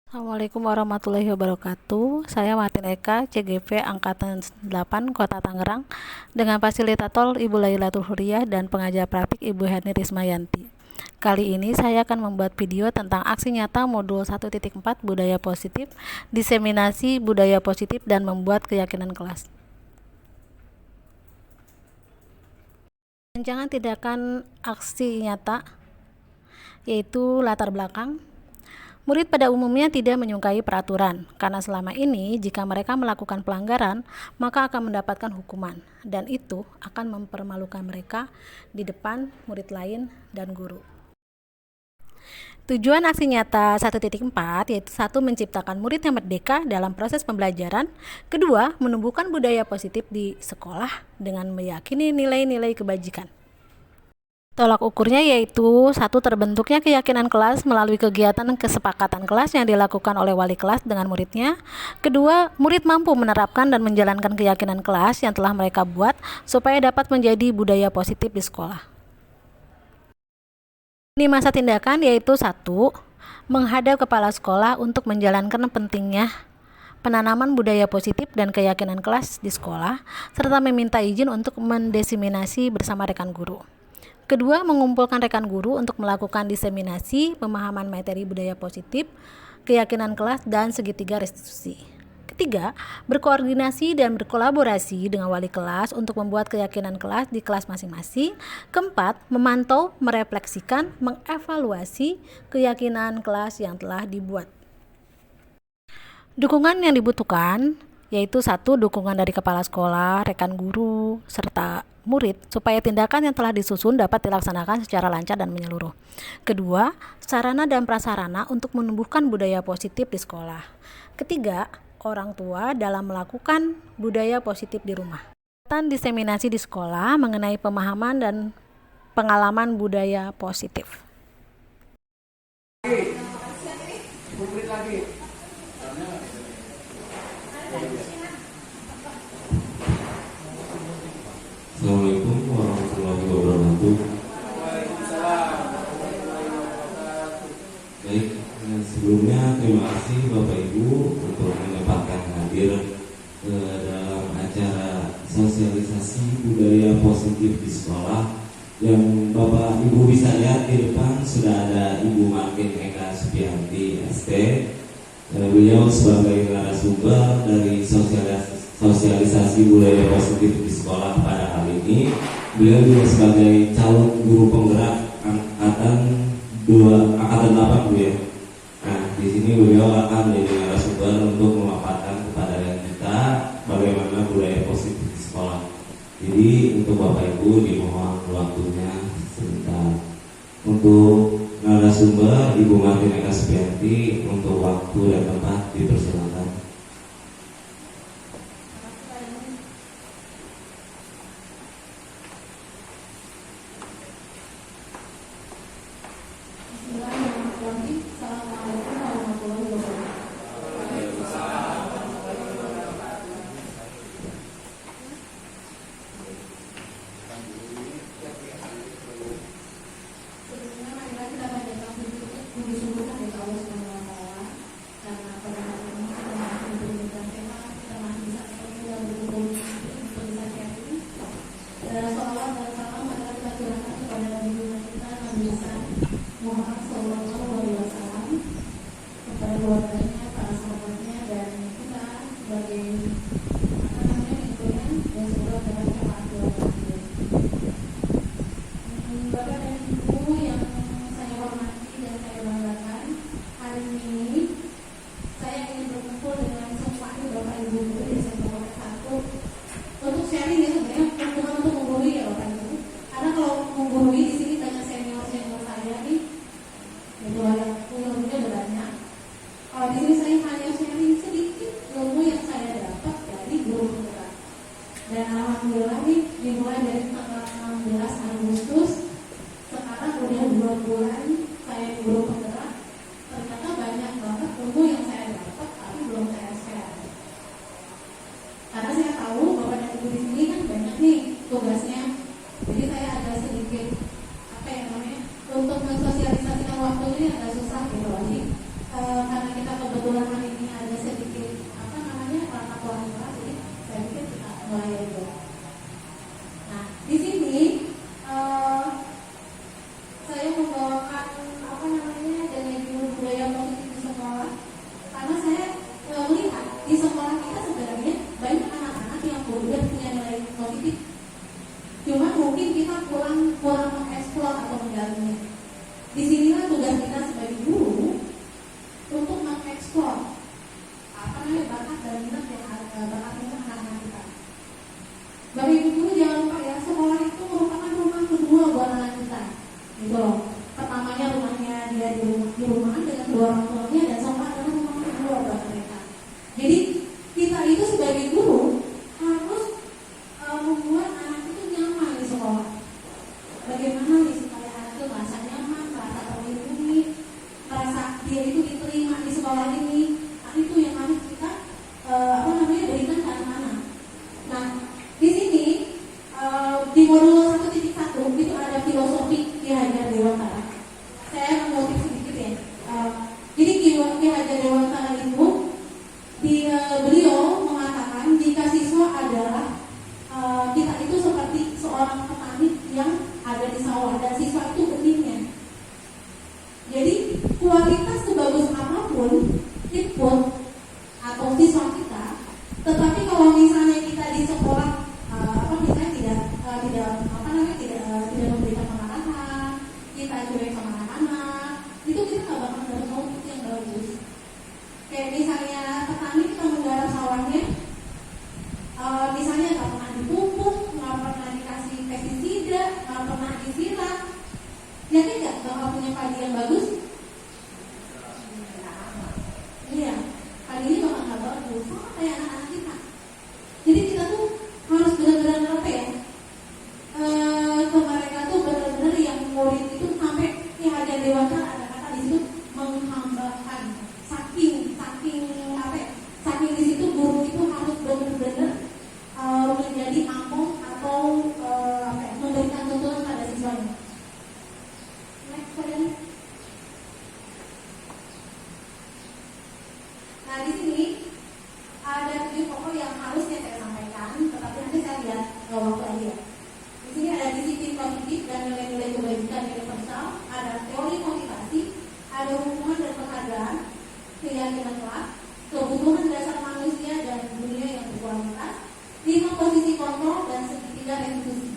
Assalamualaikum warahmatullahi wabarakatuh. Saya Martin Eka, CGV Angkatan 8 Kota Tangerang, dengan fasilitator Ibu Lailatul Huriyah dan pengajar praktik Ibu Herni Rismayanti. Kali ini saya akan membuat video tentang aksi nyata modul 1.4 budaya positif, diseminasi budaya positif dan membuat keyakinan kelas. Rancangan tindakan aksi nyata yaitu latar belakang. Murid pada umumnya tidak menyukai peraturan, karena selama ini jika mereka melakukan pelanggaran, maka akan mendapatkan hukuman, dan itu akan mempermalukan mereka di depan murid lain dan guru. Tujuan aksi nyata 1.4 yaitu 1. Menciptakan murid yang merdeka dalam proses pembelajaran. 2. Menumbuhkan budaya positif di sekolah dengan meyakini nilai-nilai kebajikan. Tolak ukurnya yaitu 1. Terbentuknya keyakinan kelas melalui kegiatan kesepakatan kelas yang dilakukan oleh wali kelas dengan muridnya. 2. Murid mampu menerapkan dan menjalankan keyakinan kelas yang telah mereka buat supaya dapat menjadi budaya positif di sekolah. Ini masa tindakan yaitu 1. Menghadap kepala sekolah untuk menjalankan pentingnya penanaman budaya positif dan keyakinan kelas di sekolah, serta meminta izin untuk mendiseminasi bersama rekan guru. 2. Mengumpulkan rekan guru untuk melakukan diseminasi pemahaman materi budaya positif, keyakinan kelas, dan segitiga restitusi. 3. Berkoordinasi dan berkolaborasi dengan wali kelas untuk membuat keyakinan kelas di kelas masing-masing. 4. Memantau, merefleksikan, mengevaluasi keyakinan kelas yang telah dibuat. Dukungan yang dibutuhkan yaitu 1. Dukungan dari kepala sekolah, rekan guru, serta murid supaya tindakan yang telah disusun dapat dilaksanakan secara lancar dan menyeluruh. 2. Sarana dan prasarana untuk menumbuhkan budaya positif di sekolah. 3. Orang tua dalam melakukan budaya positif di rumah. Diseminasi di sekolah mengenai pemahaman dan pengalaman budaya positif. Assalamualaikum warahmatullahi wabarakatuh. Baik, sebelumnya terima kasih Bapak Ibu untuk menyempatkan hadir dalam acara sosialisasi budaya positif di sekolah. Yang Bapak Ibu bisa lihat di depan sudah ada Ibu Martin Eka Supianti ST. Beliau sebagai narasumber dari sosialisasi budaya positif di sekolah pada hari ini. Beliau juga sebagai calon guru penggerak angkatan 8 Bu ya. Nah, di sini beliau akan menjadi narasumber untuk memaparkan kepada kita bagaimana budaya positif di sekolah. Jadi untuk Bapak Ibu dimohon waktunya sebentar. Untuk narasumber Ibu Martin Eka Supianti, untuk waktu dan tempat dipersilakan. Untuk mensosialisasikan waktu ini agak susah gitu. Karena kita kebetulan kebetulan hari ini ada sedikit patuan kelas, jadi saya pikir kita mulai dari bawah. Nah, di sini saya membawakan dari budaya positif di sekolah, karena saya melihat di sekolah kita sebenarnya banyak anak-anak yang udah punya nilai positif, cuma mungkin kita kurang mengeksplor atau mendalaminya. Disinilah tugas kita sebagai guru untuk mengeksplor bakat dan minat yang anak-anak kita. Bapak Ibu guru jangan lupa ya, sekolah itu merupakan rumah kedua buat anak kita. Gitu loh. Pertamanya rumahnya dia di rumah dengan kedua orang tuanya, dan sekolah adalah rumah kedua buat mereka. Jadi kita itu sebagai guru harus membuat anak itu nyaman di sekolah. Bagaimana nih supaya anak itu merasa nyaman, merasa terlindungi, merasa dia itu diterima di sekolah ini. Nah, itu yang harus kita berikan ke anak-anak. Nah, di sini di modul 1.1 itu ada filosofi Ki Hajar Dewantara. Saya mengutip sedikit ya. Jadi Ki Hajar Dewantara itu beliau mengatakan jika siswa adalah kita itu seperti seorang petani yang ada di sawah, dan siswa itu benihnya. Jadi kualitas sebagus apapun input atau siswa kita, tetapi kalau misalnya kita di sekolah tidak memberikan pengarahan, kita cuek sama anak-anak, itu kita nggak bakal dapat output yang bagus. Kayak misalnya petani kita menggarap sawahnya, misalnya nggak pernah dipupuk, nggak pernah dikasih pestisida, nggak pernah disiram, yakin nggak bakal punya padi yang bagus? Iya, padinya bakal nggak bagus. Sama kayak anak-anak kita. Jadi kita tuh harus benar-benar ke mereka tuh benar-benar yang murid itu sampai Ki Hajar Dewantara ada kata di situ menghambakan. Saking di situ guru itu harus benar-benar menjadi among atau memberikan tuntunan pada siswanya. Next slide. Nah, di sini ada 7 pokok yang harusnya saya sampaikan, tetapi nanti saya lihat waktu lagi ya. Di sini ada disiplin positif dan nilai-nilai kebajikan universal, ada teori motivasi, ada hubungan dan penghargaan, keyakinan kelas, kebutuhan dasar manusia dan dunia yang berkualitas, 5 posisi kontrol dan segitiga restitusi.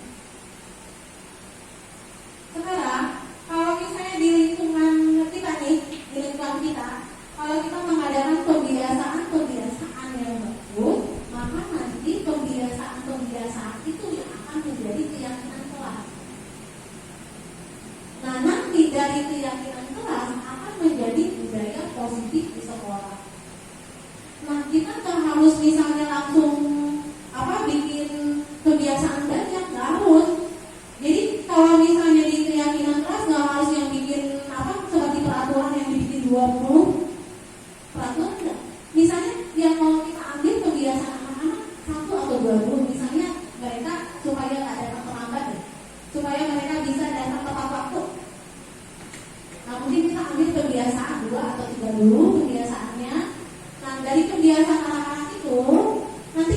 Sekarang, kalau misalnya di lingkungan kita nih, di lingkungan kita, kalau kita mengadakan pembiasaan yang bagus, maka nanti pembiasaan itu yang akan menjadi keyakinan kelas. Nah, nanti dari keyakinan kelas akan menjadi budaya positif di sekolah. Nah, kita kan harus misalnya langsung bikin kebiasaan banyak, nggak harus. Jadi kalau misalnya di keyakinan kelas nggak harus yang bikin seperti peraturan yang dibikin 20 peraturan enggak. Misalnya yang mau kita ambil kebiasaan anak-anak 1 atau 2 guru, misalnya mereka supaya nggak datang terlambat ya, supaya mereka bisa datang tepat waktu. Nah, mungkin kita ambil kebiasaan 2 atau 3 dulu kebiasaannya. Nah, dari kebiasaan anak-anak itu nanti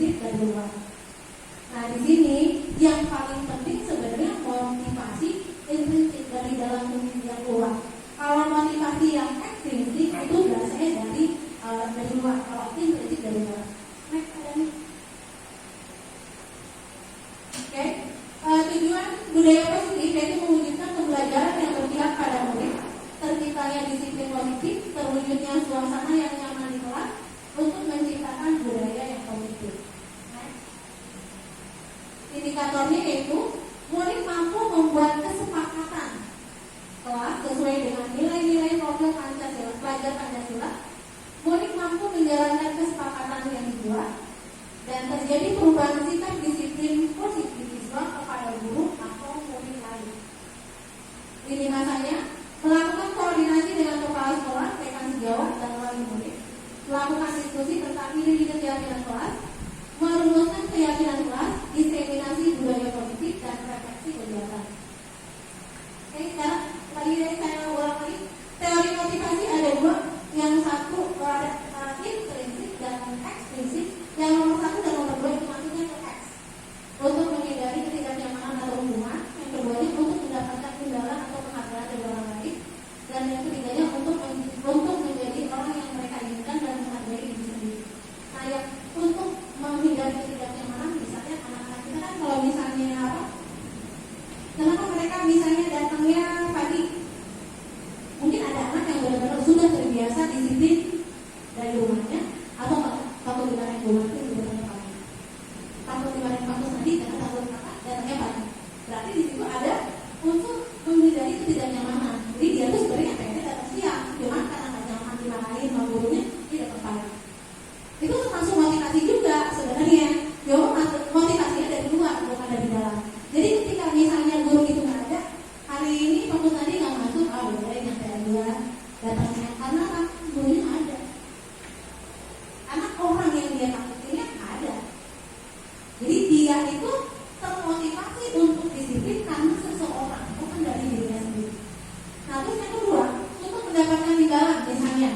ekstrinsik dari luar. Nah di sini yang paling penting sebenarnya motivasi intrinsik dari dalam yang luar. Kalau motivasi yang ekstrinsik itu biasanya dari luar. Kalau intrinsik dari luar. Next ada nih. Oke. Tujuan budaya positif yaitu mewujudkan pembelajaran yang berpihak pada murid, terciptanya disiplin positif, terwujudnya suasana yang nyaman di kelas untuk menciptakan budaya yang positif. Indikatornya yaitu murid mampu membuat kesepakatan kelas sesuai dengan nilai-nilai profil Pancasila, pelajar Pancasila. Murid mampu menjalankan kesepakatan yang dibuat dan terjadi perubahan sikap disiplin positivisme kepada guru atau murid lain. Ini masanya melakukan koordinasi dengan kepala sekolah, rekan sejawat dan wali murid, melakukan diskusi tentang ide-ide keyakinan kelas, merumuskan keyakinan kelas, diseminasi budaya positif dan refleksi kegiatan. Oke, sekarang saya ulang lagi. Teori motivasi ada dua, yang satu ada intrinsik dan ekstrinsik. Yang nomor satu dan nomor dua itu maksudnya ke X untuk menghindari ketidaknyamanan atau hubungan. Yang keduanya untuk mendapatkan imbalan atau penghargaan dari orang lain. Dan yang ketiganya untuk menjadi orang yang mereka inginkan dan menghargai diri sendiri. Nah, yang untuk menghindari ketidaknyamanan, misalnya anak-anak kita kan kalau misalnya apa? Kenapa mereka misalnya datangnya pagi? Mungkin ada anak yang benar-benar sudah terbiasa disiplin dari rumahnya, atau takut dimarahin rumah itu sebenarnya pagi. Takut dimarahin kampus nanti karena takut apa? Datangnya pagi. Berarti di situ ada untuk menghindari ketidaknyamanan. Jadi dia tuh sebenarnya pengen datang siang, cuma karena nggak nyaman dimarahin sama gurunya, dia datang pagi. Itu termasuk motivasi juga sebenarnya. Motivasinya dari luar, bukan dari dalam. Jadi ketika misalnya guru itu nggak ada, hari ini fokus tadi nggak masuk, boleh nyampe aja datangnya karena kan gurunya ada. Anak orang yang dia takutinnya ada. Jadi dia itu termotivasi untuk disiplin karena seseorang, bukan dari dirinya sendiri. Nah terus yang kedua, untuk mendapatkan imbalan misalnya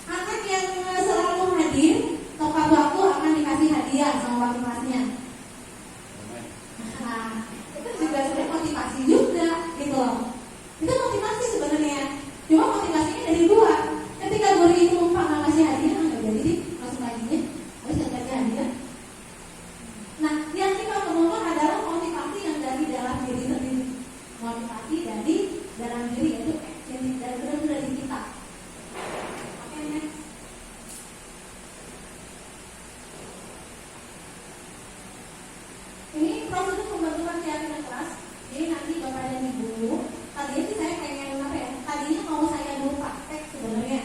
anak yang selalu hadir tepat waktu akan dikasih hadiah sama wali kelasnya. Nah itu juga sebenarnya motivasi juga gitu loh. Itu motivasi sebenarnya. Cuma motivasinya dari luar. Ketika guru itu lupa nggak kasih hadiah, nggak jadi sih masuk laginya harus kasih hadiah. Nah yang kita temukan adalah motivasi yang dari dalam diri sendiri. Motivasi dari dalam diri yaitu eksternal dari benar-benar dari kita. Oke, next. Ini prosedur pembentukan keyakinan kelas. Jadi nanti Bapak dan Ibu, tadinya sih saya pengen apa ya? Tadinya mau saya dulu praktek sebenarnya.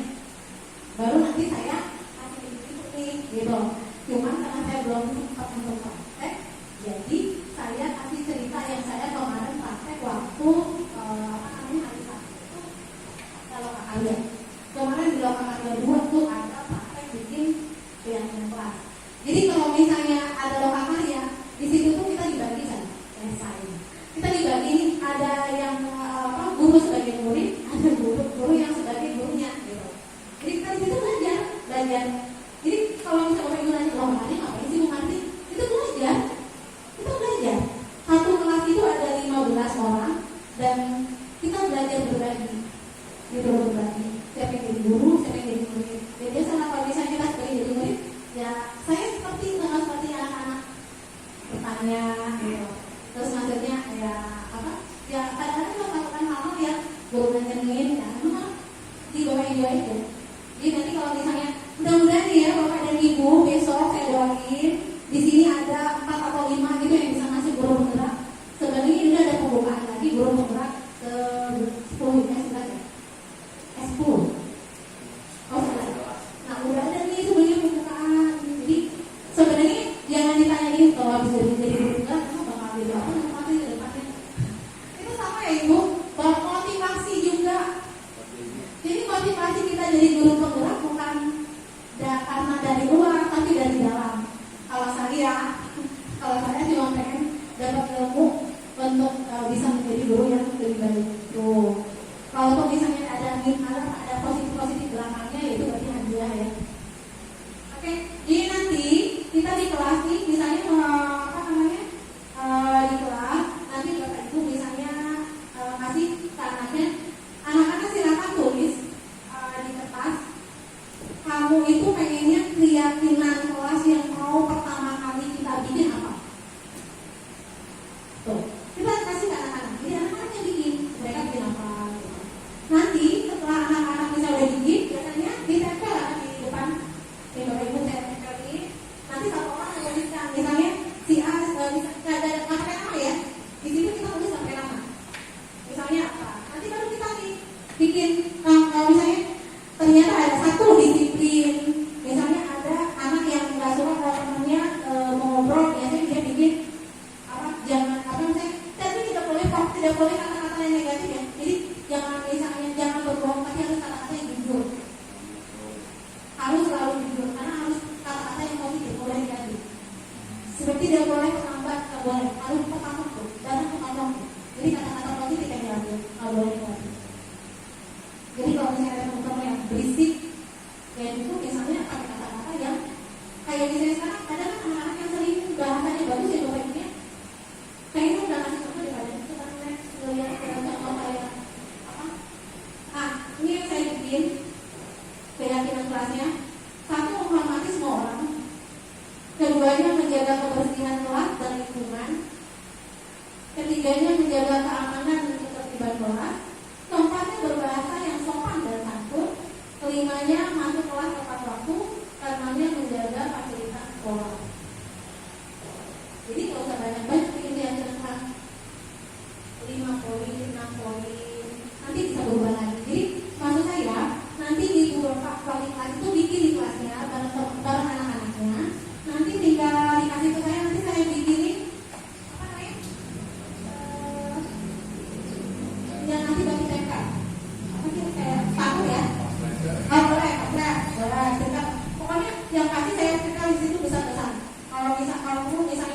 Baru nanti saya kasih tips nih, gitu. Cuman karena saya belum sempat untuk praktek, jadi saya kasih cerita yang saya kemarin praktek waktu hari Sabtu kalau kalian. Kemarin di lokal kalian 2 tuh ada praktek bikin keyakinan kelas. Jadi kalau misalnya ada lokal karya, di situ tuh kita dibagi kan, kita dibagi ada yang guru sebagai murid, ada guru yang sebagai gurunya gitu. Jadi kita di situ belajar. Jadi kalau misalnya orang nanya lokal karya ngapain sih Bu Marti? Itu belajar. Kita belajar. Satu kelas itu ada 15 orang dan kita belajar berbagi. Gitu berbagi. Siapa yang jadi guru, siapa yang jadi murid. Dan biasanya kalau misalnya kita sebagai jadi murid, ya saya seperti anak-anak bertanya gitu. Terus maksudnya ya apa? Ya kadang-kadang kita melakukan hal-hal yang guru ngajarin ya memang di bawah ibu aja. Jadi nanti kalau misalnya mudah-mudahan ya Bapak dan Ibu besok saya doain di sini ada 4 atau 5 gitu yang bisa ngasih guru penggerak. Sebenarnya ini ada pembukaan lagi guru penggerak ke 10 ya 11 ya. 10. Oh 11. Nah udah ada nih sebenarnya pembukaan. Jadi sebenarnya jangan ditanyain kalau bisa jadi guru penggerak kamu bakal jadi apa nanti ke depannya. Itu sama ya Ibu. Motivasi juga. Jadi motivasi kita jadi guru penggerak bukan karena dari luar tapi dari dalam. Kalau saya cuma pengen dapat ilmu untuk bisa menjadi guru yang lebih baik. Tuh. Kalau misalnya ada positif belakangnya, yaitu berarti hadiah ya. Oke, jadi nanti kita di kelasnya Seperti tidak boleh terlambat, tidak boleh, harus tepat waktu, datang tepat waktu. Jadi kata-kata positif yang diambil, tidak boleh negatif. Jadi kalau misalnya ada teman-teman yang berisik, ya itu misalnya pakai kata-kata yang kayak misalnya sekarang ada kan anak-anak yang sering bahasanya bagus ya Bapak Ibu ya. Kayaknya udah ngasih contoh daripada itu kan lihat contoh kayak apa? Ah, ini yang saya bikin keyakinan kelasnya. Satu, menghormati semua orang. Keduanya, menjaga kebersihan kelas dan lingkungan. Ketiganya, menjaga keamanan dan ketertiban kelas. Keempatnya, berbahasa yang sopan dan santun. Kelimanya, masuk kelas tepat waktu. Keenamnya, menjaga fasilitas sekolah. Jadi kalau usah banyak-banyak bikin keyakinan kelas 5 poin, 6 poin, nanti bisa berubah lagi. Jadi maksud saya, nanti ibu bapak wali kelas itu bikin di kelasnya bareng anak-anaknya. Nanti tinggal dikasih ke saya, nanti saya bikinin apa namanya? Yang nanti bagi tempel. Apa sih kayak paku ya? Oh boleh, boleh. Pokoknya yang pasti saya tempel di situ besar-besar. Kalau misalnya 1 meter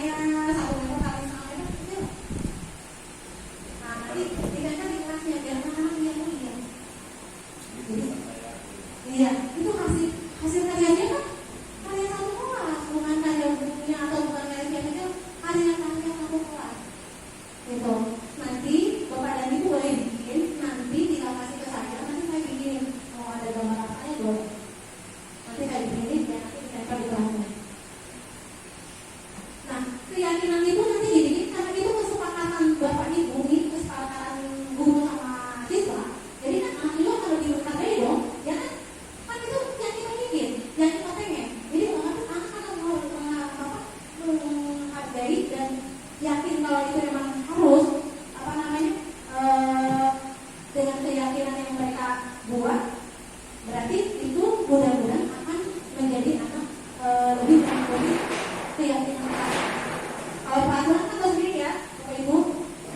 kali 1 meter kecil. Nah nanti ditempel di kelasnya biar anak-anak lihat ya. Jadi, iya, itu hasil karyanya kan karya satu kelas, bukan karya bukunya atau bukan karya siapa itu, karya satu kelas. Gitu. Nanti Bapak dan Ibu boleh bikin, nanti tinggal kasih ke saya, nanti saya bikin. Mau ada gambar apanya boleh. Nanti saya bikinin dan nanti ditempel di kelasnya. Nah, keyakinan Ibu nanti gini, karena itu kesepakatan Bapak Ibu, kesepakatan guru sama siswa. Jadi kan anak juga kalau dihargai dong, ya kan itu yang kita bikin, yang kita pengen. Jadi anak-anak mau menghargai dan yakin kalau itu memang harus dengan keyakinan yang mereka buat, berarti itu mudah-mudahan akan menjadi anak lebih mengikuti keyakinan. Kalau peraturan kan tahu sendiri ya, Bapak Ibu.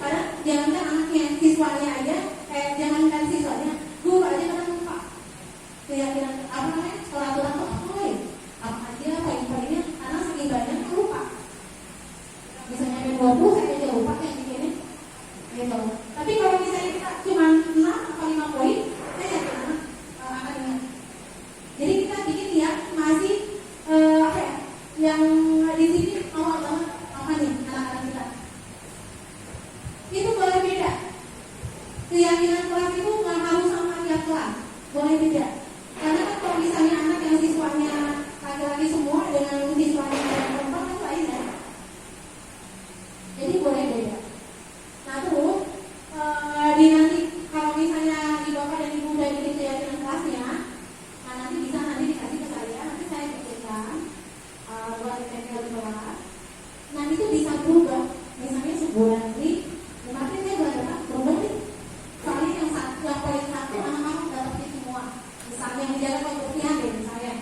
Kadang jangankan anaknya, siswanya aja, jangankan siswanya, guru aja kadang lupa keyakinan apa namanya, peraturan itu apa aja, poin-poinnya, karena saking banyaknya lupa. Misalnya ada 20, saya aja lupa yang bikinnya, gitu. Tapi kalau misalnya kita cuma 6 atau 5 poin, saya yakin anak akan ingat. Jadi kita bikin ya masih yang di sini awal banget apa nih anak-anak kita. Itu boleh beda. Keyakinan kelas itu nggak harus sama tiap kelas, boleh beda. Karena kan kalau misalnya anak yang siswanya laki-laki semua dengan siswanya yang perempuan itu lain ya. Jadi boleh beda. Nah terus di nanti kalau misalnya di Bapak dan Ibu udah bikin keyakinan kelasnya, nah nanti bisa dikasih ke saya, nanti saya bikinkan buat ditempel di kelas. Nah itu bisa berubah. Misalnya sebulan ini, nanti saya belajar berubah nih. Soalnya yang poin 1 anak-anak dapetin semua. Misalnya menjaga kebersihan deh misalnya.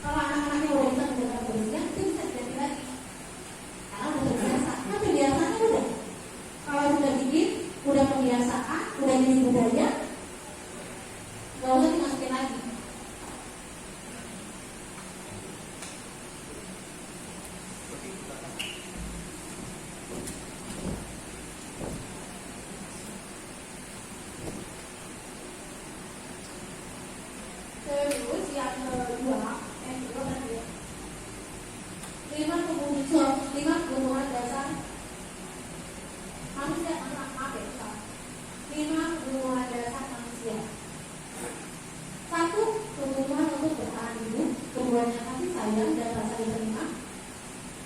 Kalau anak-anaknya udah bisa menjaga kebersihan, itu bisa diganti lagi. Karena udah terbiasa. Nah kebiasaannya udah. Kalau sudah bikin, udah kebiasaan, udah jadi budaya, gak usah dimasukin lagi. Terus yang kedua tadi 5 kebutuhan dasar manusia. 5 kebutuhan dasar manusia. 1, kebutuhan untuk bertahan hidup. Keduanya kasih sayang dan rasa diterima.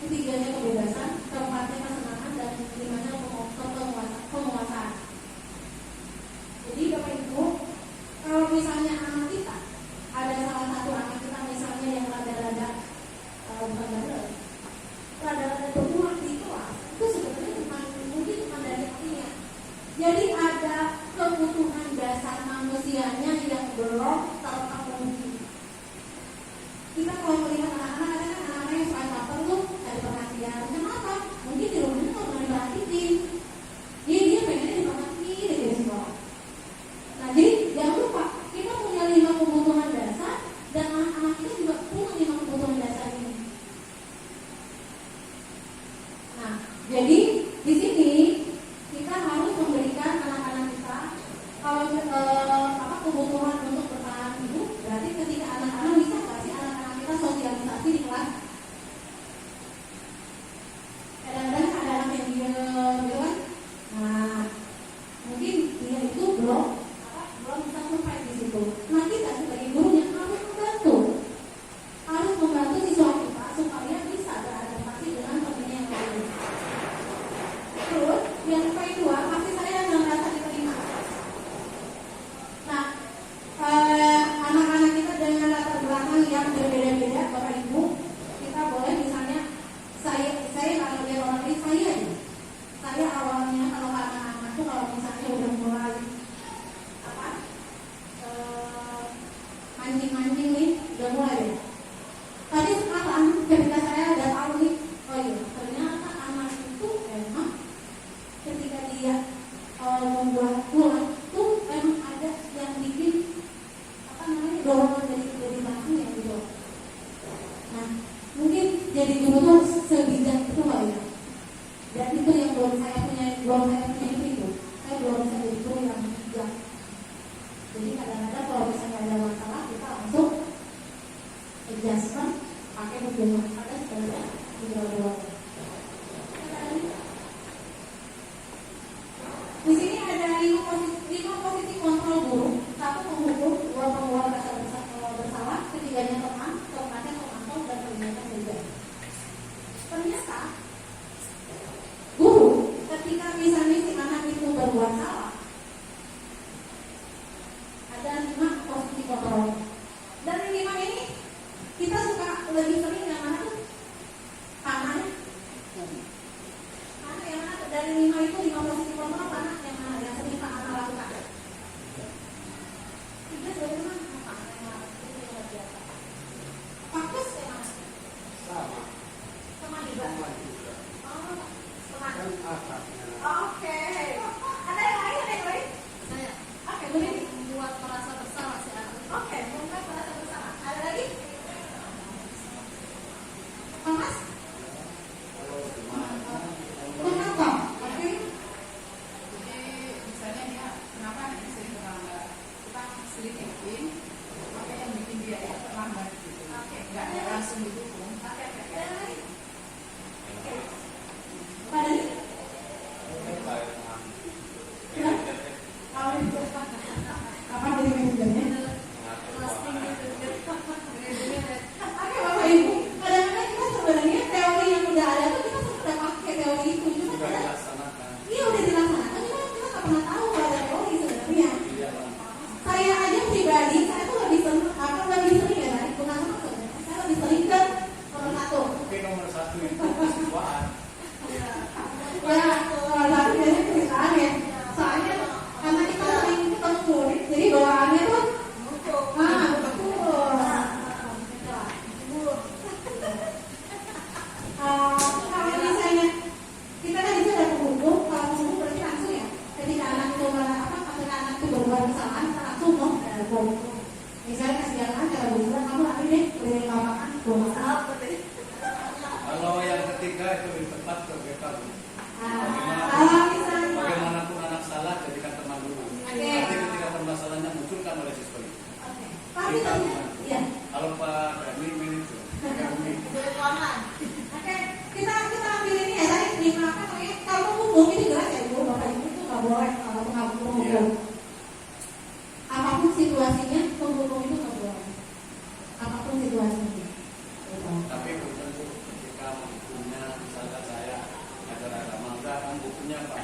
Ketiganya kebebasan. Keempatnya kesenangan. Dan kelimanya penguasaan. Jadi Bapak Ibu, kalau misalnya anak kita ada salah satu anak kita misalnya yang rada-rada berkurang jadi guru tuh sebijak itu nggak ya? Dan itu yang belum saya punya itu. Saya belum bisa jadi guru yang bijak. Jadi kadang-kadang kalau misalnya ada masalah kita langsung adjustment pakai hubungan ada sebenarnya dua-dua. Di sini ada 5 posisi kontrol guru. 1 menghukum, 2 mengeluarkan rasa bersalah, 3-nya teman, keempatnya memantau dan kelima juga. Ternyata guru ketika misalnya si anak itu berbuat salah, ada 5 posisi kontrol. Dari 5 ini kita suka lebih sering yang mana tuh? Panahnya. Mana yang mana? Dari 5 itu 5 posisi kontrol panah yang mana yang sering Pak Ana lakukan? 3 dari mana? Fokus yang mana? Sama juga. Oh, sama. Oke. Ada yang lain? Saya. Oke, boleh membuat merasa bersalah si anak. Oke, membuat merasa bersalah. Ada lagi? Mas? Kenapa? Oke. Jadi misalnya dia kenapa dia sering terlambat, kita selidikin apa yang bikin dia ya terlambat gitu. Oke. Nggak langsung didukung. Oke. Ada lagi? Apa lagi? Apa dari manajernya? Oke Bapak Ibu, kadang-kadang kita sebenarnya teori yang udah ada tuh kita sudah pakai teori itu, cuma kita iya udah dilaksanakan, cuma kita nggak pernah tahu kalau ada teori sebenarnya. Saya aja pribadi, saya tuh lebih sering ya tadi bukan sama sebenarnya, saya lebih sering ke nomor 1. Itu kesesuaian. Ya, nomor 1 biasanya perusahaan ya. Soalnya karena kita sering ketemu murid, jadi bawaannya tuh betul. Kalau misalnya kita kan itu ada penghukum, kalau penghukum berarti langsung ya. Ketika anak itu berbuat kesalahan, kita langsung hukum. Misalnya kasih jalan, kalau bilang kamu nanti deh boleh lapangan, boleh masalah seperti itu. Kalau yang ketiga itu lebih tepat ke kita. Kalau misalnya Bagaimanapun anak salah jadikan teman dulu. Oke. Nanti ketika permasalahannya munculkan oleh siswa itu. tapi Kita, ya. kalau Pak Dani manajer, Oke, kita ambil ini ya tadi 5 apa namanya? Kalau hukum ini jelas ya Bu, Bapak Ibu itu nggak boleh kalau penghukum. Iya. Apapun situasinya, penghukum itu nggak boleh. Apapun situasinya. tapi belum tentu ketika menghukumnya, misalnya saya ajar agama, enggak kan bukunya Pak,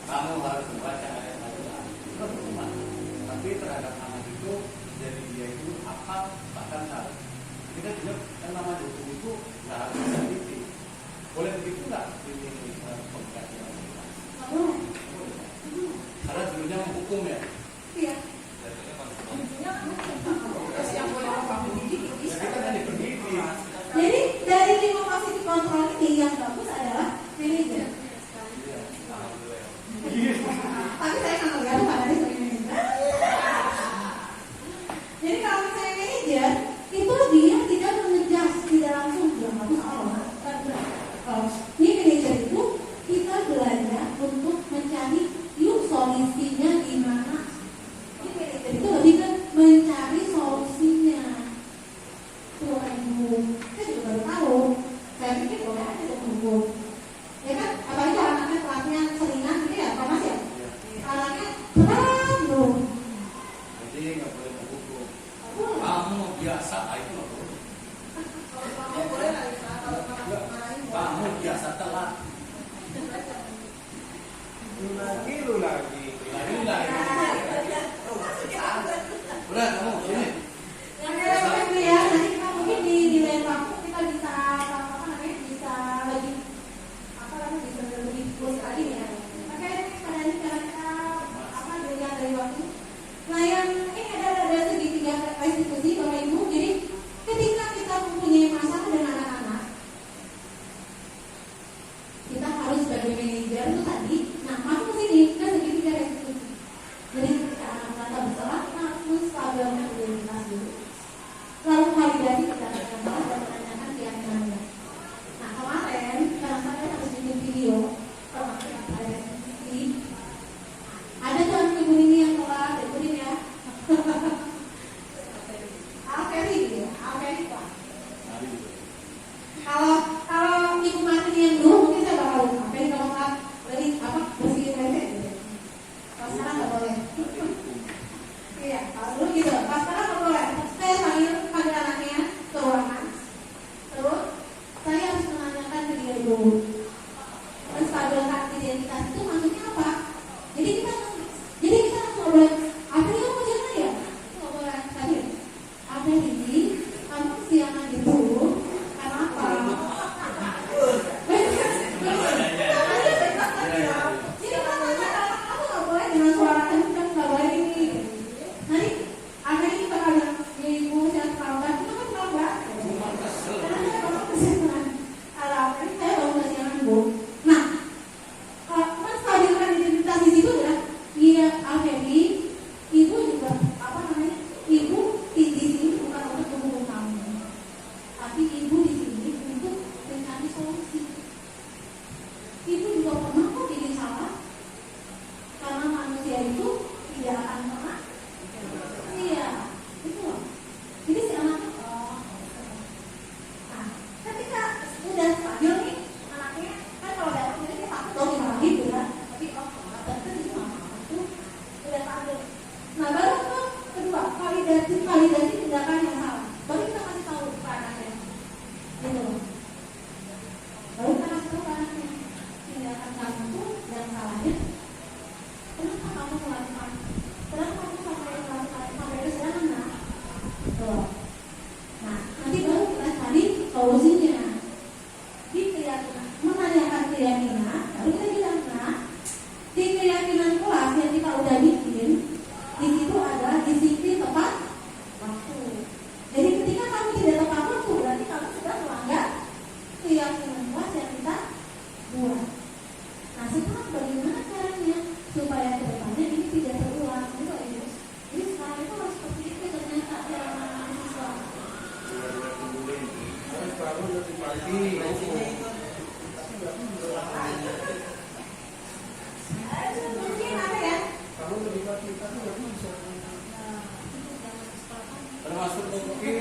kamu harus membaca ayat-ayat itu kan hukuman. Tapi terhadap anak itu, jadi dia itu hafal bahkan tahu. Kita juga kan namanya hukum itu nggak harus sensitif. Boleh begitu nggak ini pengkajian kita? Nggak boleh. Karena dulunya menghukum ya. Iya. Terus yang boleh Bapak mendidik itu Jadi kan hanya pendidik. Jadi dari 5 posisi kontrol ini yang bagus adalah manajer. Tapi saya nggak melihat pada dia sebagai manajer. Jadi kalau misalnya manajer itu dia tidak mengejas, tidak langsung bilang bagus Allah. Kalau ini manajer itu kita belajar untuk mencari yuk solusinya di mana. Ini manajer itu lebih ke mencari solusinya. Tuh Ibu, saya juga baru tahu. Saya pikir boleh aja tuh hukum. Ya kan, apalagi kalau anaknya kelasnya seringan gitu ya, Pak Mas ya. Anaknya berat loh. Jadi nggak boleh menghukum. Kamu biasa, itu nggak boleh. Kalau boleh lah bisa, kalau marahin Kamu biasa telat. Lu lagi. Udah kamu sini. Yang kira-kira itu ya, nanti kita mungkin di lain waktu kita bisa apa namanya, bisa lebih bisa lebih plus lagi ya. Oke, pada ini kira-kira apa dilihat dari waktu. Nah yang ini ada segitiga restitusi Bapak Ibu. Jadi ketika kita mempunyai masalah dengan anak-anak, kita harus sebagai manajer itu tadi, nah masuk ke sini ke segitiga Menstabilkan identitas itu maksudnya apa? Jadi kita nggak boleh. Apa dia mau jangan ya? Nggak boleh tadi. Ada ini kamu siangan itu karena apa? Jadi kamu nggak boleh dengan suara kencang, nggak boleh ini. Nanti ada ini bakal bilang, ya ibu saya terlambat, itu kan terlambat. Karena saya bangun kesiangan. Kalau ini saya bangun kesiangan bu. Nah, menstabilkan identitas di situ ya. Iya, Alfebi, ibu juga apa namanya? Ibu di sini bukan untuk menghukum kamu, tapi ibu di sini untuk mencari solusi. Ibu juga pernah kok jadi salah, karena manusia itu tidak akan pernah. Iya, itu loh. Jadi si anak, nah, ketika udah stabil nih anaknya, kan kalau datang ini dia takut dong dimarahin gitu kan. Tapi tante itu mama tuh udah stabil. Nah baru tuh kedua validasi tindakan yang salah. Baru kita kasih tahu ke anaknya, gitu loh. Baru kita kasih tahu ke anaknya tindakan kamu tuh yang salahnya. Kenapa kamu melakukan? Kenapa kamu sampai ke sana? Tuh. Nah, nanti baru kita cari solusinya. Di keyakinan, menanyakan keyakinan, baru kita bilang, nah, di keyakinan kelas yang kita udah bikin, di situ ada disiplin tepat waktu. Jadi ketika kamu tidak tepat waktu, berarti kamu sudah melanggar keyakinan kelas yang kita buat. Nah, sekarang bagaimana caranya supaya kedepannya ini tidak terulang? Gitu, ya. Jadi sekarang itu harus seperti itu ternyata cara menangani siswa. Harus bangun lebih pagi. Mungkin apa ya? Bangun lebih pagi tapi nggak bisa. Termasuk mungkin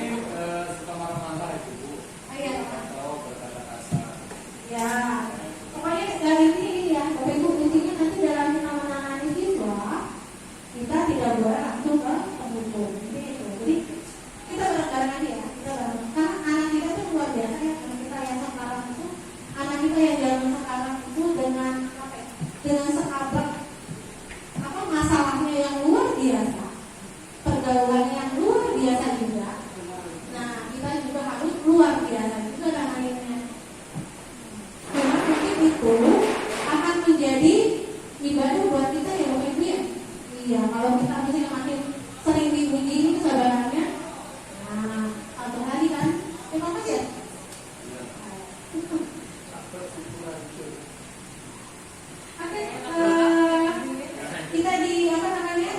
suka marah-marah itu Bu. Iya. Atau berkata kasar. Ya, pokoknya dari ini ya, Bapak Ibu intinya nanti dalam kita menangani siswa, kita tidak boleh langsung ke penghukum. Jadi kita bareng-bareng aja ya, kita bareng. Karena anak kita tuh luar biasa ya, anak kita yang sekarang itu, anak kita yang zaman sekarang itu dengan apa ya, dengan sekabat apa masalahnya yang luar biasa, pergaulannya yang luar biasa juga. Nah, kita juga harus luar biasa juga nanganinnya. Karena mungkin itu akan menjadi ibadah buat kita ya Bapak Ibu ya. Iya, kalau kita misalnya makin sering dipuji kesabarannya, nah, atau tadi kan, terima kasih ya. Oke, kita di apa namanya?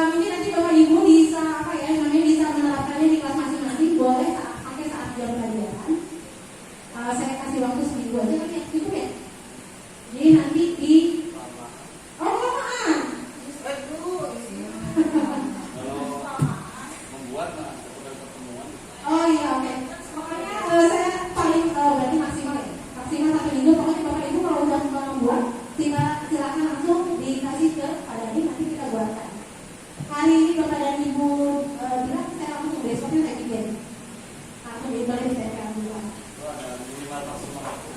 Mungkin nanti Bapak Ibu bisa apa ya namanya bisa menerapkannya di kelas masing-masing, boleh pakai saat jam pelajaran. Saya kasih waktu seminggu aja kan ya, cukup ya. Jadi nanti di lamaan. Kalau membuat sekedar pertemuan. Oh iya oke. Pokoknya saya paling berarti maksimal ya. Maksimal 1 minggu. Pokoknya Bapak Ibu kalau udah membuat, silakan langsung dikasih ke Pak Dani, nanti kita buatkan. Hari ini Bapak dan Ibu bilang saya langsung besoknya saya bikin. Langsung boleh saya akan buat. Itu ada minimal maksimal waktu.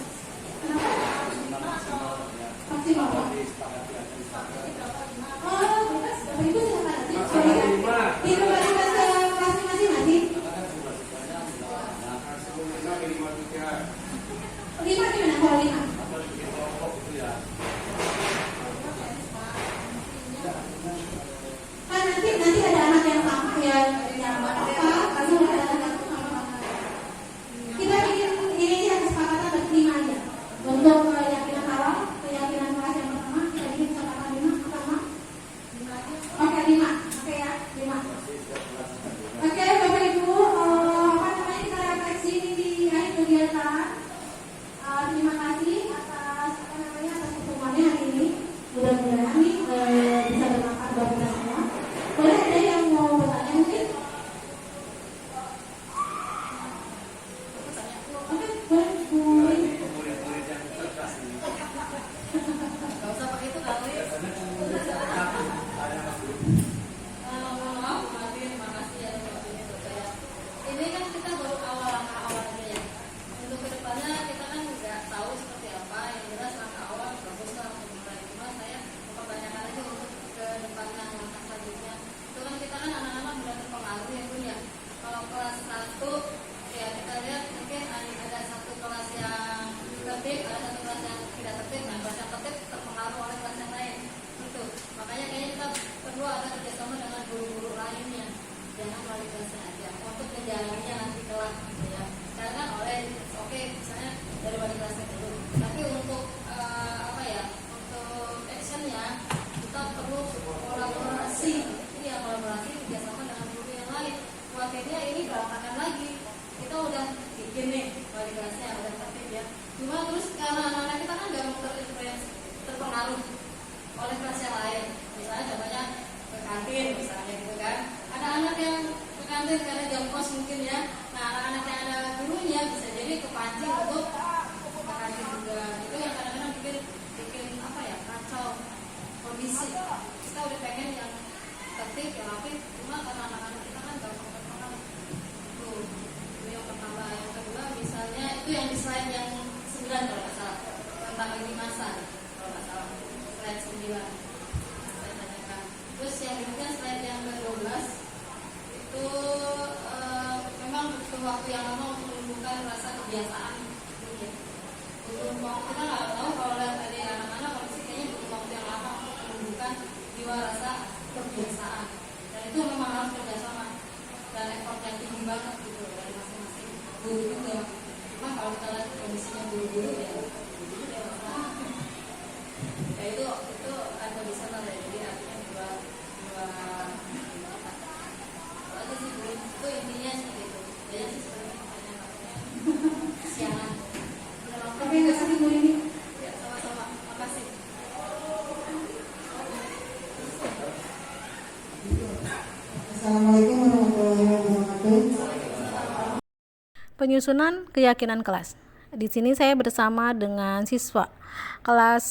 Kenapa? Minimal maksimal ya. Maksimal Kalau Pak. disepakati akan disepakati. Oh, bebas. Bapak Ibu silakan nanti. Maksimal 5. Dikembalikan ke kelas masing-masing. Karena kan siswa-siswanya sudah banyak. Sebelum 5 5 gimana kalau 5? Atau bikin kelompok gitu ya. Kan nanti ada anak yang sama ya yang apa? Langsung ada anak yang sama. Kita bikin ini aja kesepakatan berlima aja. Untuk keyakinan awal, keyakinan kelas yang pertama kita bikin kesepakatan 5 pertama. Oke 5, oke ya 5. Oke Bapak Ibu, apa namanya kita refleksi ini di akhir kegiatan. Terima kasih atas apa namanya atas pertemuannya hari ini. Mudah-mudahan nih bisa bermanfaat buat kita semua. Boleh ada yang mau bertanya mungkin? Oke, boleh Bu. Murid-murid yang cerdas ini. Gak usah pakai itu kali. Biasanya murid satu ada Mas Bu. Mohon maaf, terima kasih ya untuk waktunya buat saya. Ini kan kita baru awal langkah awal aja ya. Untuk kedepannya kita kan nggak tahu Cuma terus karena anak-anak kita kan gampang terpengaruh oleh kelas yang lain. Misalnya contohnya ke kantin misalnya gitu kan. Ada anak yang ke kantin karena jam kos mungkin ya. Nah anak-anak yang ada gurunya bisa jadi kepancing untuk ke kantin juga. Itu yang kadang-kadang bikin apa ya, kacau kondisi. Kita udah pengen yang tertib, yang rapi, cuma karena anak-anak kita kan gampang terpengaruh. Tuh, itu yang pertama. Yang kedua misalnya itu yang di slide yang 9 kalau nggak salah, tentang lini masa kalau nggak salah, slide 9 saya tanyakan. Terus yang berikutnya slide yang ke-12 itu memang butuh waktu yang lama untuk menumbuhkan rasa kebiasaan ya. Butuh waktu, kita nggak tahu kalau lihat dari anak-anak kondisi kayaknya butuh waktu yang lama untuk menumbuhkan jiwa rasa kebiasaan, dan itu memang harus kerjasama dan effort yang tinggi banget gitu dari masing-masing guru juga. Cuma kalau kita lihat kondisinya guru-guru ya ya itu ada bisa lah ya. Jadi artinya dua aja sih guru itu intinya seperti itu. Jadi sih sebenarnya siangan. Oke, nggak sakit guru ini. Ya sama-sama. Makasih. Assalamualaikum warahmatullahi wabarakatuh. Penyusunan keyakinan kelas. Di sini saya bersama dengan siswa kelas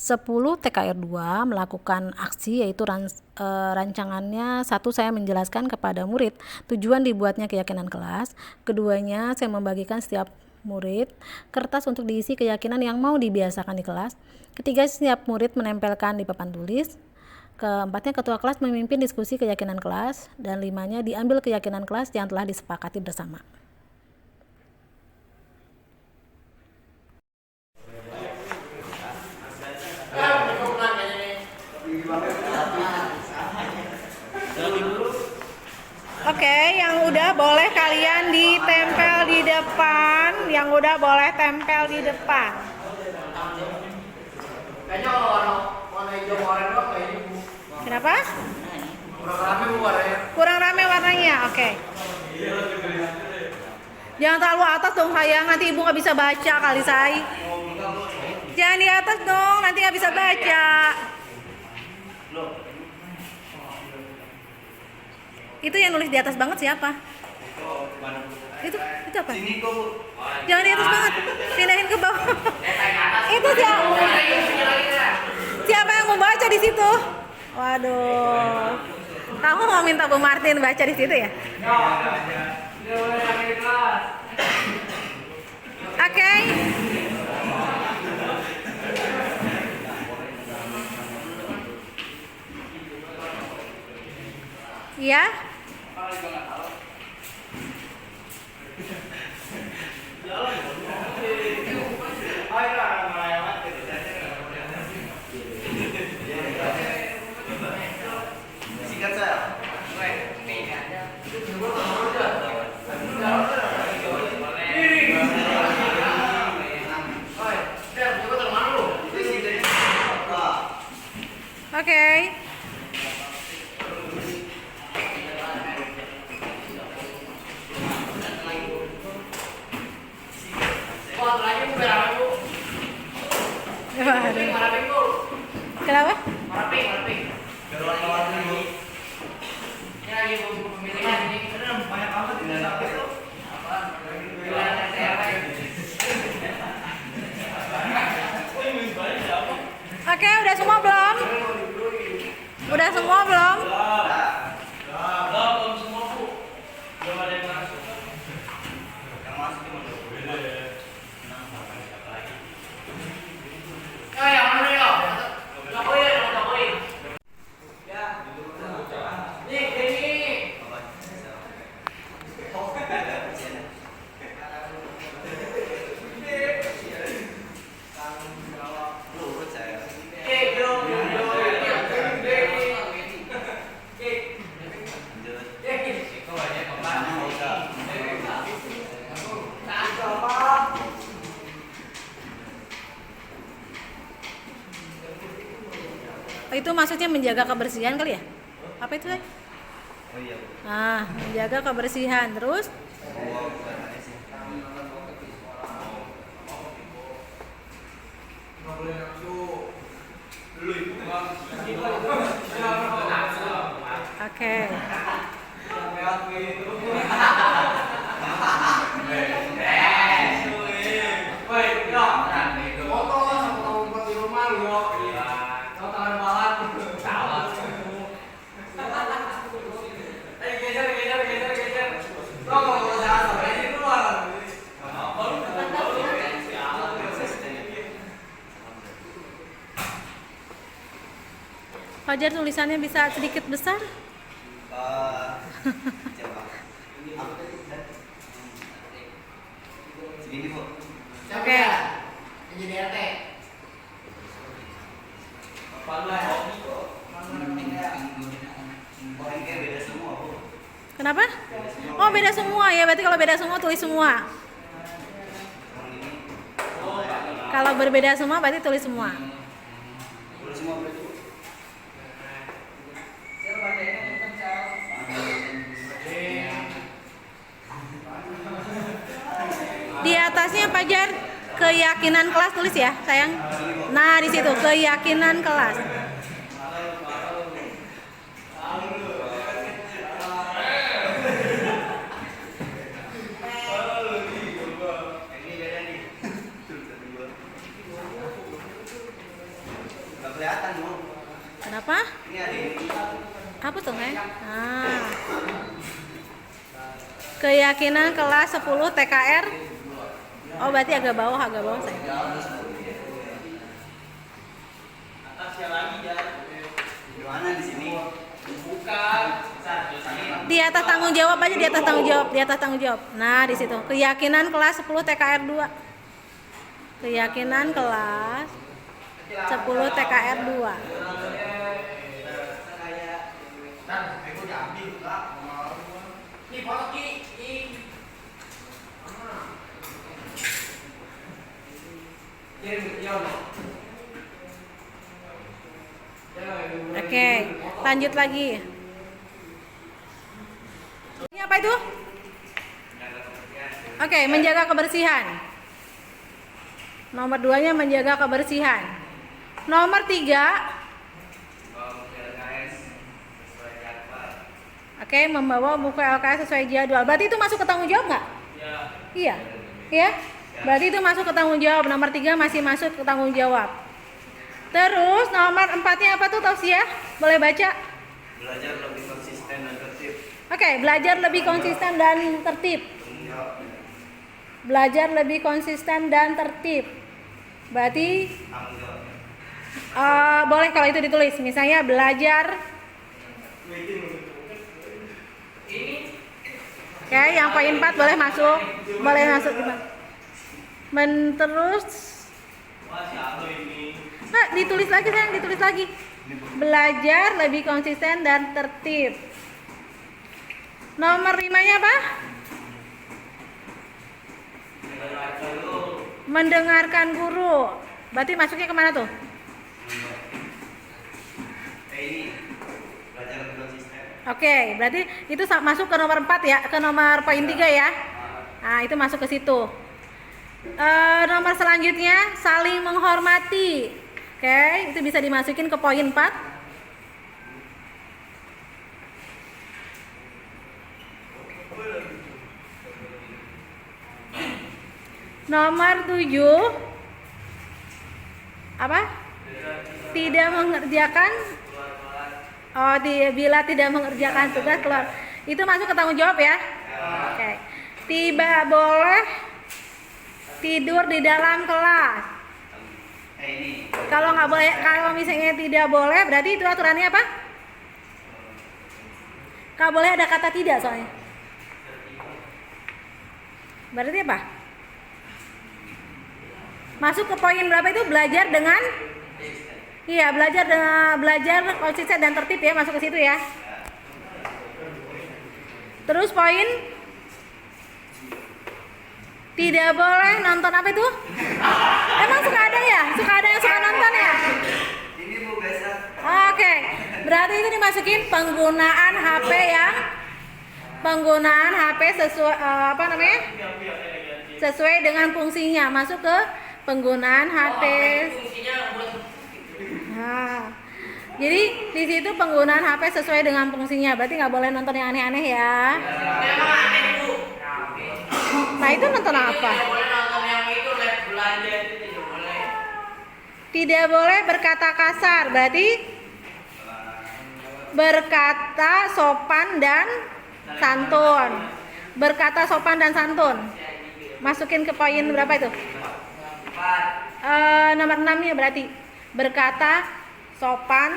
10 TKR 2 melakukan aksi, yaitu rancangannya. Satu, saya menjelaskan kepada murid tujuan dibuatnya keyakinan kelas. Keduanya, saya membagikan setiap murid kertas untuk diisi keyakinan yang mau dibiasakan di kelas. Ketiga, setiap murid menempelkan di papan tulis. Keempatnya, ketua kelas memimpin diskusi keyakinan kelas. Dan limanya, diambil keyakinan kelas yang telah disepakati bersama. Oke, yang udah boleh kalian ditempel di depan. Yang udah boleh tempel di depan. Kayaknya warna hijau oranye doang kayak ini, Bu. Kenapa? Kurang rame, Bu, warnanya. Kurang rame warnanya, oke. Jangan terlalu atas dong sayang, nanti ibu nggak bisa baca kali say. Jangan di atas dong, nanti nggak bisa baca. Itu yang nulis di atas banget siapa? Itu apa? Jangan di atas banget, pindahin ke bawah. Itu siapa yang mau baca di situ? Waduh, kamu mau minta Bu Martin baca di situ ya? Oke. Iya. Sikat saya. Oke. Kenapa? Oke, udah semua belum? Udah semua belum? Itu maksudnya menjaga kebersihan kali ya? Apa itu? Nah, menjaga kebersihan. Terus boleh langsung. Dulu itu Oke. foto sama tempat di rumah lu yo. Kau tangan balat. Salah. Geser. Kau kalau jalan sampai ini keluar. Fajar tulisannya bisa sedikit besar? Coba. Segini, Bu. Oke. Jadi RT. Oh, ini kayak beda semua, Bu. Kenapa? Oh, beda semua ya. Berarti kalau beda semua tulis semua. Kalau berbeda semua berarti tulis semua. Tulis semua berarti, Bu. Di atasnya Fajar keyakinan kelas tulis ya, sayang. Nah, di situ keyakinan kelas. Ini beda nih. Nggak kelihatan, Bu. Kenapa? Ini ada ini. Hapus dong, ya. Nah. Keyakinan kelas 10 TKR. Oh, berarti agak bawah sayang. Atasnya lagi ya. Di mana di sini? Bukan. Di atas tanggung jawab aja, di atas tanggung jawab. Nah, di situ. Keyakinan kelas 10 TKR 2. Keyakinan kelas 10 TKR 2. Dan aku diambil enggak. Ini foto Ki. Oke, lanjut lagi. Ini apa itu? Oke, menjaga kebersihan. Nomor 2-nya menjaga kebersihan. Nomor 3. Oke, membawa buku LKS sesuai jadwal. Berarti itu masuk ke tanggung jawab nggak? Iya. Iya? Berarti itu masuk ke tanggung jawab. Nomor 3 masih masuk ke tanggung jawab. Terus nomor 4-nya apa tuh, Tausia? Boleh baca? Belajar lebih konsisten dan tertib. Oke, belajar lebih konsisten dan tertib. Belajar lebih konsisten dan tertib. Berarti Tanggung jawab. boleh kalau itu ditulis. Misalnya belajar. Oke, yang poin 4 boleh masuk. Boleh masuk. Terus ditulis lagi, sayang, ditulis lagi. Belajar lebih konsisten dan tertib. Nomor 5-nya apa? Mendengarkan guru. Berarti masuknya kemana tuh? Ini belajar lebih konsisten. Oke, berarti itu masuk ke nomor 4 ya, ke nomor poin 3 ya. Nah, itu masuk ke situ. Nomor selanjutnya saling menghormati. Oke, itu bisa dimasukin ke poin 4. Nomor 7 apa? Tidak mengerjakan. Oh, bila tidak mengerjakan tugas keluar. Itu masuk ke tanggung jawab ya. Oke. Tidak boleh tidur di dalam kelas. Ini Kalau nggak boleh, kalau misalnya tidak boleh, berarti itu aturannya apa? Nggak boleh ada kata tidak soalnya. Berarti apa? Masuk ke poin berapa itu? Belajar dengan? Iya, belajar konsisten dan tertib ya, masuk ke situ ya. Terus poin tidak boleh nonton apa itu? Emang suka ada ya? Suka ada yang suka nonton ya? ini Bu biasa. Oke, berarti itu dimasukin penggunaan HP sesuai apa namanya? Sesuai dengan fungsinya, masuk ke penggunaan HP. Nah, jadi di situ penggunaan HP sesuai dengan fungsinya. Berarti nggak boleh nonton yang aneh-aneh ya. Memang aneh Bu. Nah itu nonton apa? Tidak boleh nonton yang itu live belanja itu tidak boleh. Tidak boleh berkata kasar. Berarti berkata sopan dan santun. Berkata sopan dan santun. Masukin ke poin berapa itu? Nomor 6 ya berarti. Berkata sopan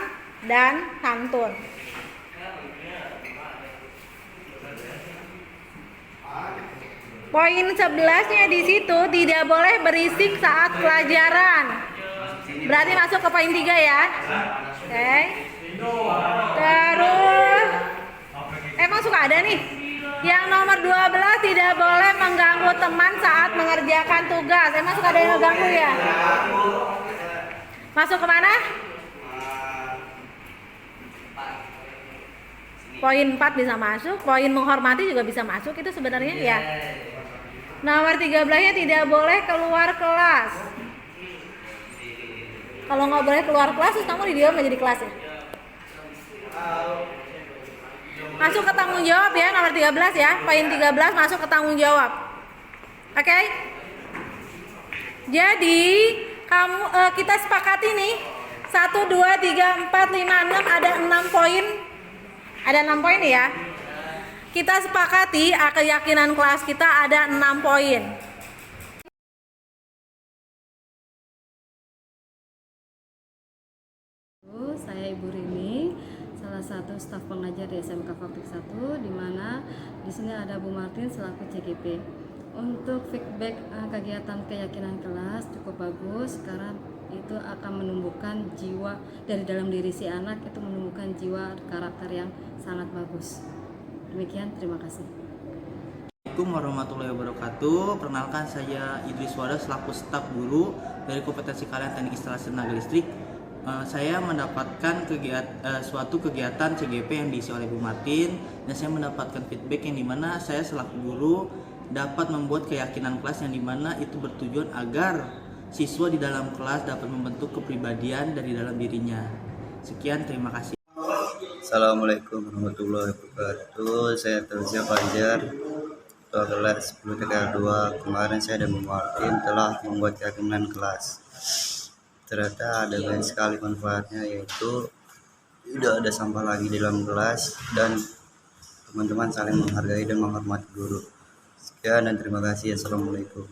dan santun. Poin 11-nya di situ tidak boleh berisik saat pelajaran. Berarti masuk ke poin 3 ya. Oke. Terus emang suka ada nih. Yang nomor 12 tidak boleh mengganggu teman saat mengerjakan tugas. Emang suka ada yang ngeganggu ya? Masuk ke mana? Poin 4 bisa masuk, poin menghormati juga bisa masuk, itu sebenarnya ya. Nomor 13-nya tidak boleh keluar kelas. Kalau nggak boleh keluar kelas, terus kamu didiam aja di kelas ya. Masuk ke tanggung jawab ya, nomor 13 ya. Poin 13 masuk ke tanggung jawab. Oke? Jadi kamu kita sepakati nih 1, 2, 3, 4, 5, 6 ada 6 poin. Ada 6 poin ya. Kita sepakati keyakinan kelas kita ada 6 poin. Saya Ibu Rini, salah satu staf pengajar di SMK Fabrik 1, di mana di sini ada Bu Martin selaku CGP. Untuk feedback kegiatan keyakinan kelas cukup bagus karena itu akan menumbuhkan jiwa dari dalam diri si anak, itu menumbuhkan jiwa karakter yang sangat bagus. Demikian, terima kasih. Assalamualaikum warahmatullahi wabarakatuh. Perkenalkan saya Idris Wada selaku staf guru dari kompetensi kalian teknik instalasi tenaga listrik. Saya mendapatkan suatu kegiatan CGP yang diisi oleh Bu Martin, dan saya mendapatkan feedback yang dimana saya selaku guru dapat membuat keyakinan kelas yang dimana itu bertujuan agar siswa di dalam kelas dapat membentuk kepribadian dari dalam dirinya. Sekian, terima kasih. Assalamualaikum warahmatullahi wabarakatuh. Saya Tauzia Fajar, ketua kelas 10 TK2. Kemarin saya dan Bu Martin telah membuat keyakinan kelas. Ternyata ada banyak sekali manfaatnya, yaitu tidak ada sampah lagi di dalam kelas dan teman-teman saling menghargai dan menghormati guru. Sekian dan terima kasih. Assalamualaikum.